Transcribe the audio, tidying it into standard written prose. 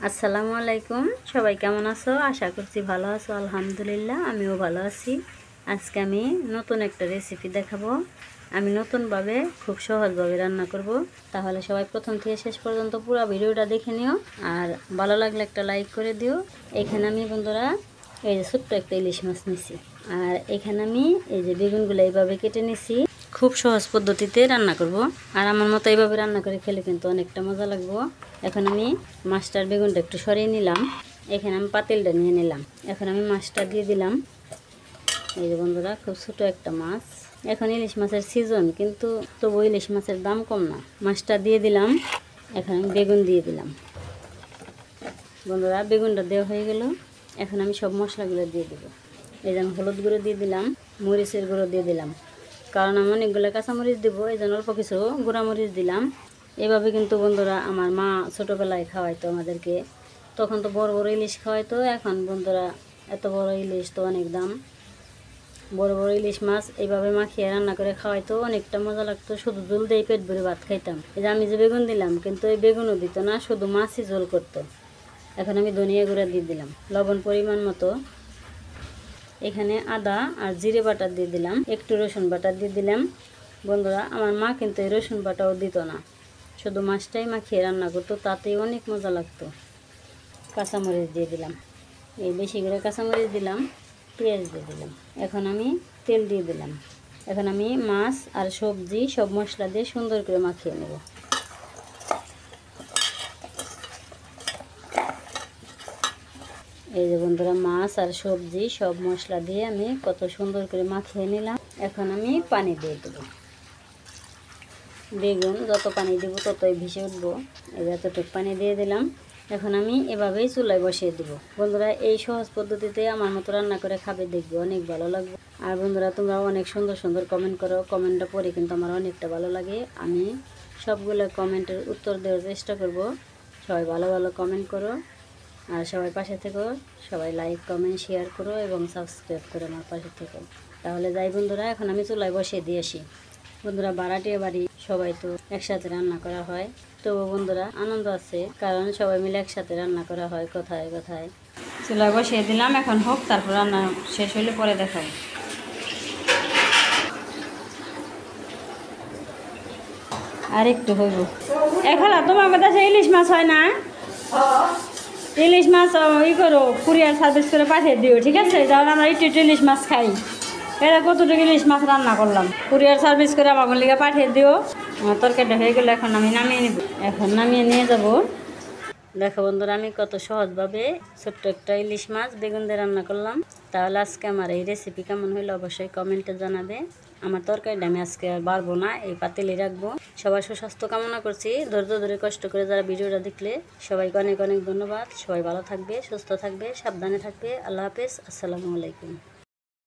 আসসালামু আলাইকুম। সবাই কেমন আছো? আশা করছি ভালো আছো। আলহামদুলিল্লাহ, আমিও ভালো আছি। আজকে আমি নতুন একটা রেসিপি দেখাবো। আমি নতুনভাবে খুব সহজভাবে রান্না করব। তাহলে সবাই প্রথম থেকে শেষ পর্যন্ত পুরো ভিডিওটা দেখে নিও, আর ভালো লাগলে একটা লাইক করে দিও। এখানে আমি বন্ধুরা এই যে ছোট্ট একটা ইলিশ মাছ নিছি, আর এখানে আমি এই যে বেগুনগুলো এইভাবে কেটে নিছি। খুব সহজ পদ্ধতিতে রান্না করব, আর আমার মতো এইভাবে রান্না করে খেলে কিন্তু অনেকটা মজা লাগবে। এখন আমি মাছটার বেগুনটা একটু সরিয়ে নিলাম। এখানে আমি পাতিলটা নিয়ে নিলাম। এখন আমি মাছটা দিয়ে দিলাম। এই যে বন্ধুরা, খুব ছোট একটা মাছ। এখন ইলিশ মাছের সিজন, কিন্তু তবু ইলিশ মাছের দাম কম না। মাছটা দিয়ে দিলাম। এখন আমি বেগুন দিয়ে দিলাম। বন্ধুরা, বেগুনটা দেওয়া হয়ে গেল। এখন আমি সব মশলাগুলো দিয়ে দেবো। এই যে আমি হলুদ গুঁড়ো দিয়ে দিলাম, মরিচের গুঁড়ো দিয়ে দিলাম, কারণ আমি অনেকগুলো কাঁচামরিচ দেবো, এই জন্য অল্প কিছু গুঁড়ামরিচ দিলাম। এভাবে কিন্তু বন্ধুরা আমার মা ছোটোবেলায় খাওয়াইতো আমাদেরকে। তখন তো বড় বড় ইলিশ খাওয়াইতো। এখন বন্ধুরা এত বড় ইলিশ তো অনেক দাম। বড় বড় ইলিশ মাছ এইভাবে মাখিয়ে রান্না করে খাওয়াইতো, অনেকটা মজা লাগতো। শুধু ঝোল দিয়ে পেট ভরে ভাত খাইতাম। এই যে আমি যে বেগুন দিলাম, কিন্তু এই বেগুনও দিত না, শুধু মাছই ঝোল করতো। এখন আমি ধনিয়া গুঁড়া দিয়ে দিলাম, লবণ পরিমাণ মতো। এখানে আদা আর জিরে বাটা দিয়ে দিলাম, একটু রসুন বাটা দিয়ে দিলাম। বন্ধুরা, আমার মা কিন্তু এই রসুন বাটাও দিত না, শুধু মাছটাই মাখিয়ে রান্না করতো, তাতেই অনেক মজা লাগতো। কাঁচামরিচ দিয়ে দিলাম, এই বেশি করে কাঁচামরিচ দিলাম, পেঁয়াজ দিয়ে দিলাম। এখন আমি তেল দিয়ে দিলাম। এখন আমি মাছ আর সবজি সব মশলা দিয়ে সুন্দর করে মাখিয়ে নেব। এই যে বন্ধুরা, মাছ আর সবজি সব মশলা দিয়ে আমি কত সুন্দর করে মাখিয়ে নিলাম। এখন আমি পানি দিয়ে দেবো। বেগুন যত পানি দেবো ততই ভেসে উঠবো। এই এতটুকু পানি দিয়ে দিলাম। এখন আমি এভাবেই চুলায় বসিয়ে দেবো। বন্ধুরা, এই সহজ পদ্ধতিতে আমার মতো রান্না করে খাবে, দেখবে অনেক ভালো লাগবে। আর বন্ধুরা, তোমরা অনেক সুন্দর সুন্দর কমেন্ট করো। কমেন্টটা পড়ে কিন্তু আমার অনেকটা ভালো লাগে। আমি সবগুলো কমেন্টের উত্তর দেওয়ার চেষ্টা করব। সবাই ভালো ভালো কমেন্ট করো, আর সবাই পাশে থেকো। সবাই লাইক কমেন্ট শেয়ার করো এবং সাবস্ক্রাইব করো আমার পাশে থেকো। তাহলে যাই বন্ধুরা, এখন আমি চুলায় বসিয়ে দিয়ে আসি। বন্ধুরা, ভাড়াটিয়া বাড়ি, সবাই তো একসাথে রান্না করা হয়। তবু বন্ধুরা আনন্দ আছে, কারণ সবাই মিলে একসাথে রান্না করা হয় কথায় কথায়। চুলায় বসিয়ে দিলাম, এখন হোক, তারপর রান্না শেষ হলে পরে দেখাবো। আর একটু হইব। এখন তোমার কথা ইলিশ মাছ হয় না? ইলিশ মাছ ই করো, কুরিয়ার সার্ভিস করে পাঠিয়ে দিও, ঠিক আছে? যেমন আমরা একটু ইলিশ মাছ খাই। এটা কতটুকু ইলিশ মাছ রান্না করলাম, কুরিয়ার সার্ভিস করে আমার লিগে পাঠিয়ে দিও। আমার তরকারিটা হয়ে গেলে এখন আমি নামিয়ে নিব। এখন নামিয়ে নিয়ে যাব। দেখো বন্ধুরা, আমি কত সহজভাবে ছোট্ট একটা ইলিশ মাছ বেগুন দিয়ে রান্না করলাম। তাহলে আজকে আমার এই রেসিপি কেমন হইলো অবশ্যই কমেন্টে জানাবে। আমার তরকারিটা আমি আজকে আর বাড়বো না, এই পাতিলে রাখবো। সবার সুস্বাস্থ্য কামনা করছি। ধৈর্য ধরে কষ্ট করে যারা ভিডিওটা দেখলে সবাইকে অনেক অনেক ধন্যবাদ। সবাই ভালো থাকবে, সুস্থ থাকবে, সাবধানে থাকবে। আল্লাহ হাফেজ। আসসালামু আলাইকুম।